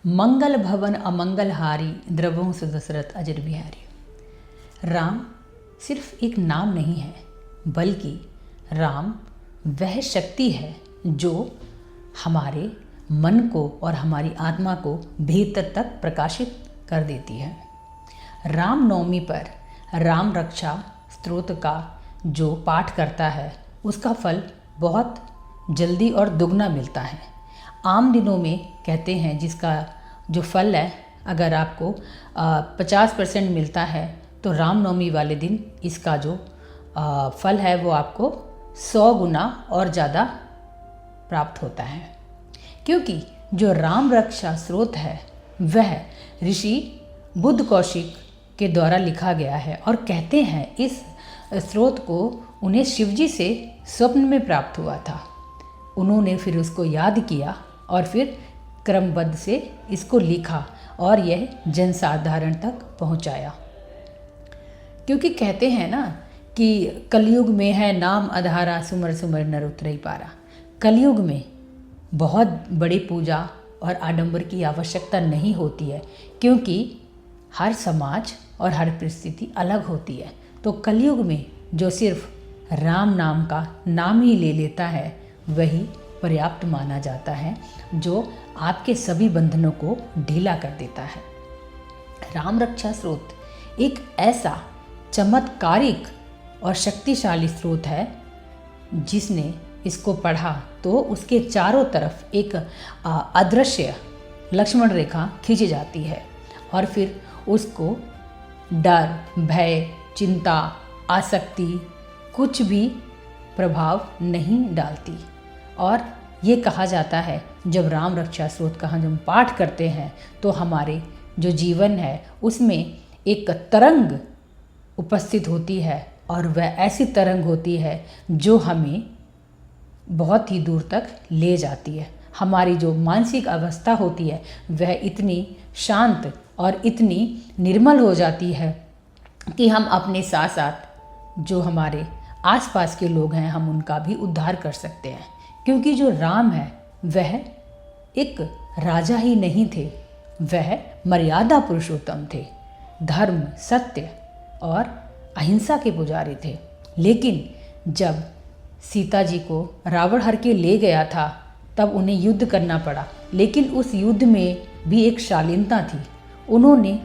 मंगल भवन अमंगल हारी, द्रवों से दशरथ अजर बिहारी। राम सिर्फ एक नाम नहीं है, बल्कि राम वह शक्ति है जो हमारे मन को और हमारी आत्मा को भीतर तक प्रकाशित कर देती है। रामनवमी पर राम रक्षा स्तोत्र का जो पाठ करता है उसका फल बहुत जल्दी और दुगना मिलता है। आम दिनों में कहते हैं जिसका जो फल है अगर आपको 50% मिलता है तो रामनवमी वाले दिन इसका जो फल है वो आपको 100 गुना और ज़्यादा प्राप्त होता है, क्योंकि जो राम रक्षा स्तोत्र है वह ऋषि बुद्ध कौशिक के द्वारा लिखा गया है और कहते हैं इस स्तोत्र को उन्हें शिवजी से स्वप्न में प्राप्त हुआ था। उन्होंने फिर उसको याद किया और फिर क्रमबद्ध से इसको लिखा और यह जनसाधारण तक पहुंचाया। क्योंकि कहते हैं ना कि कलयुग में है नाम आधारा, सुमर सुमर नर उतरई पारा। कलयुग में बहुत बड़ी पूजा और आडंबर की आवश्यकता नहीं होती है, क्योंकि हर समाज और हर परिस्थिति अलग होती है। तो कलयुग में जो सिर्फ राम नाम का नाम ही ले लेता है वही पर्याप्त माना जाता है, जो आपके सभी बंधनों को ढीला कर देता है। राम रक्षा स्तोत्र एक ऐसा चमत्कारिक और शक्तिशाली स्तोत्र है जिसने इसको पढ़ा तो उसके चारों तरफ एक अदृश्य लक्ष्मण रेखा खींची जाती है और फिर उसको डर, भय, चिंता, आसक्ति कुछ भी प्रभाव नहीं डालती। और ये कहा जाता है जब राम रक्षा स्तोत्र का हम पाठ करते हैं तो हमारे जो जीवन है उसमें एक तरंग उपस्थित होती है और वह ऐसी तरंग होती है जो हमें बहुत ही दूर तक ले जाती है। हमारी जो मानसिक अवस्था होती है वह इतनी शांत और इतनी निर्मल हो जाती है कि हम अपने साथ साथ जो हमारे आसपास के लोग हैं हम उनका भी उद्धार कर सकते हैं। क्योंकि जो राम है वह एक राजा ही नहीं थे, वह मर्यादा पुरुषोत्तम थे, धर्म, सत्य और अहिंसा के पुजारी थे। लेकिन जब सीता जी को रावण हर के ले गया था तब उन्हें युद्ध करना पड़ा, लेकिन उस युद्ध में भी एक शालीनता थी। उन्होंने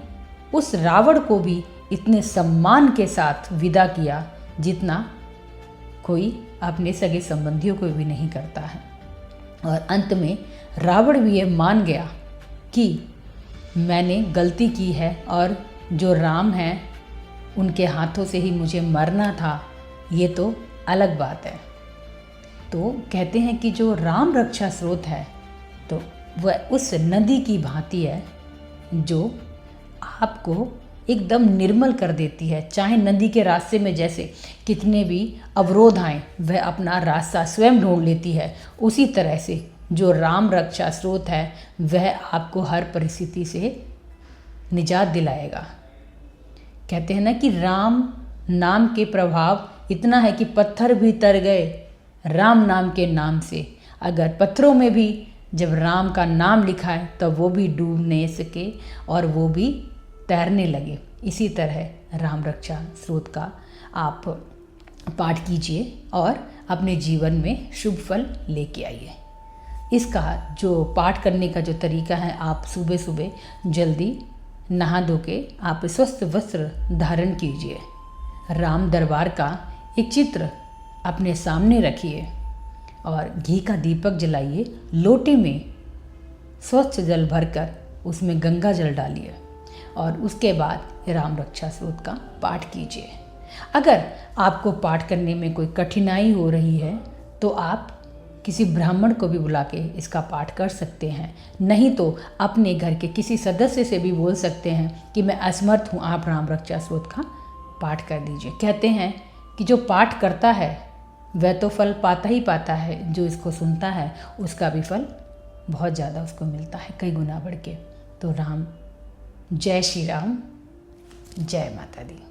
उस रावण को भी इतने सम्मान के साथ विदा किया जितना कोई अपने सगे संबंधियों को भी नहीं करता है। और अंत में रावण भी ये मान गया कि मैंने गलती की है और जो राम हैं उनके हाथों से ही मुझे मरना था, ये तो अलग बात है। तो कहते हैं कि जो राम रक्षा स्तोत्र है तो वह उस नदी की भांति है जो आपको एकदम निर्मल कर देती है। चाहे नदी के रास्ते में जैसे कितने भी अवरोध आएं वह अपना रास्ता स्वयं ढूंढ लेती है, उसी तरह से जो राम रक्षा स्तोत्र है वह आपको हर परिस्थिति से निजात दिलाएगा। कहते हैं ना कि राम नाम के प्रभाव इतना है कि पत्थर भी तर गए राम नाम के नाम से। अगर पत्थरों में भी जब राम का नाम लिखा है तब वो भी डूब नहीं सके और वो भी तैरने लगे। इसी तरह राम रक्षा स्तोत्र का आप पाठ कीजिए और अपने जीवन में शुभ फल लेके आइए। इसका जो पाठ करने का जो तरीका है, आप सुबह सुबह जल्दी नहा धो के आप स्वस्थ वस्त्र धारण कीजिए, राम दरबार का एक चित्र अपने सामने रखिए और घी का दीपक जलाइए। लोटे में स्वच्छ जल भरकर उसमें गंगा जल डालिए और उसके बाद राम रक्षा स्तोत्र का पाठ कीजिए। अगर आपको पाठ करने में कोई कठिनाई हो रही है तो आप किसी ब्राह्मण को भी बुला के इसका पाठ कर सकते हैं, नहीं तो अपने घर के किसी सदस्य से भी बोल सकते हैं कि मैं असमर्थ हूँ, आप राम रक्षा स्तोत्र का पाठ कर दीजिए। कहते हैं कि जो पाठ करता है वह तो फल पाता ही पाता है, जो इसको सुनता है उसका भी फल बहुत ज़्यादा उसको मिलता है, कई गुना बढ़ के। तो राम, जय श्री राम, जय माता दी।